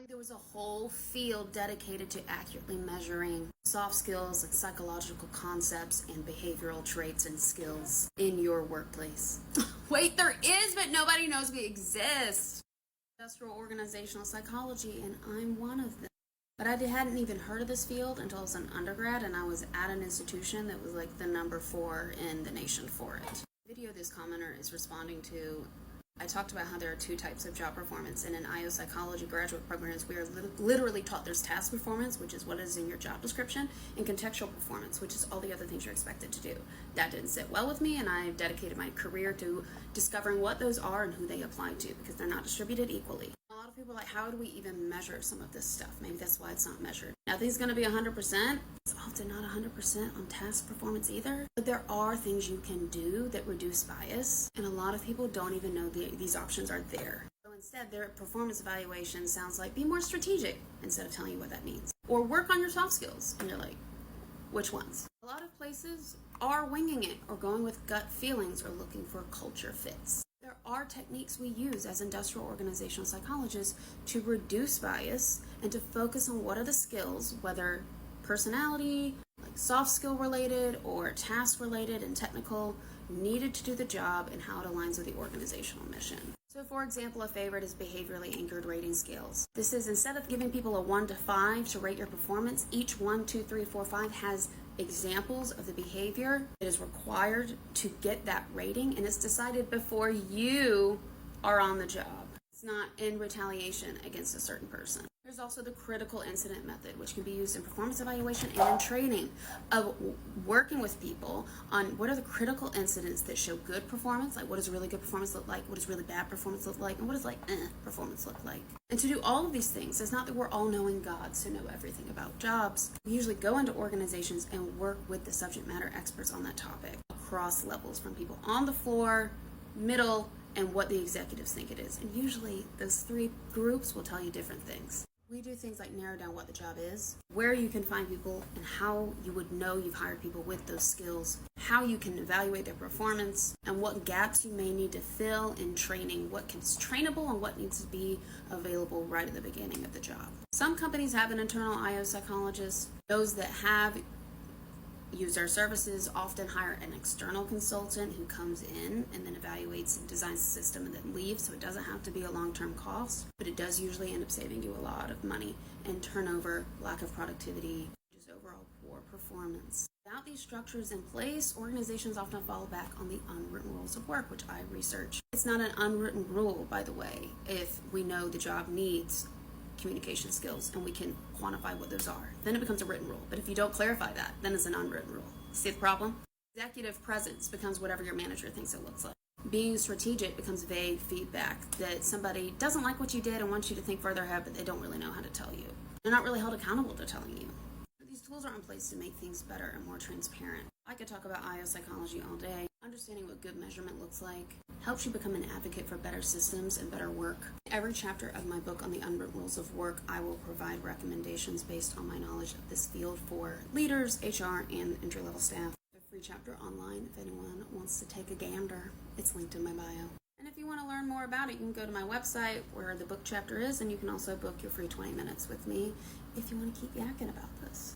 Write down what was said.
There was a whole field dedicated to accurately measuring soft skills and psychological concepts and behavioral traits and skills in your workplace. Wait, there is, but nobody knows we exist. Industrial organizational psychology, and I'm one of them. But I hadn't even heard of this field until I was an undergrad, and I was at an institution that was like the number 4 in the nation for it. The video this commenter is responding to, I talked about how there are 2 types of job performance, and in IO psychology graduate programs we are literally taught there's task performance, which is what is in your job description, and contextual performance, which is all the other things you're expected to do. That didn't sit well with me, and I've dedicated my career to discovering what those are and who they apply to, because they're not distributed equally. A lot of people are like, how do we even measure some of this stuff? Maybe that's why it's not measured. Nothing's going to be 100%. It's often not 100% on task performance either. But there are things you can do that reduce bias, and a lot of people don't even know these options are there. So instead, their performance evaluation sounds like be more strategic instead of telling you what that means. Or work on your soft skills. And you're like, which ones? A lot of places are winging it or going with gut feelings or looking for culture fits. There are techniques we use as industrial organizational psychologists to reduce bias and to focus on what are the skills, whether personality, like soft skill related or task related and technical, needed to do the job and how it aligns with the organizational mission. So for example, a favorite is behaviorally anchored rating scales. This is, instead of giving people a 1 to 5 to rate your performance, each 1, 2, 3, 4, 5 has examples of the behavior that is required to get that rating, and it's decided before you are on the job. It's not in retaliation against a certain person. There's also the critical incident method, which can be used in performance evaluation and in training, of working with people on what are the critical incidents that show good performance, like what does really good performance look like, what does really bad performance look like, and what does performance look like. And to do all of these things, it's not that we're all-knowing gods who know everything about jobs. We usually go into organizations and work with the subject matter experts on that topic across levels, from people on the floor, middle, and what the executives think it is. And usually those 3 groups will tell you different things. We do things like narrow down what the job is, where you can find people, and how you would know you've hired people with those skills, how you can evaluate their performance, and what gaps you may need to fill in training, what is trainable and what needs to be available right at the beginning of the job. Some companies have an internal IO psychologist. Those that have use our services often hire an external consultant who comes in and then evaluates and designs the system and then leaves, so it doesn't have to be a long-term cost, but it does usually end up saving you a lot of money and turnover, lack of productivity, just overall poor performance. Without these structures in place, organizations often fall back on the unwritten rules of work, which I research. It's not an unwritten rule, by the way, if we know the job needs communication skills and we can quantify what those are. Then it becomes a written rule. But if you don't clarify that, then it's an unwritten rule. See the problem? Executive presence becomes whatever your manager thinks it looks like. Being strategic becomes vague feedback that somebody doesn't like what you did and wants you to think further ahead, but they don't really know how to tell you. They're not really held accountable to telling you. These tools are in place to make things better and more transparent. I could talk about IO psychology all day. Understanding what good measurement looks like helps you become an advocate for better systems and better work. Every chapter of my book on the unwritten rules of work, I will provide recommendations based on my knowledge of this field for leaders, HR, and entry-level staff. A free chapter online if anyone wants to take a gander. It's linked in my bio. And if you want to learn more about it, you can go to my website where the book chapter is, and you can also book your free 20 minutes with me if you want to keep yakking about this.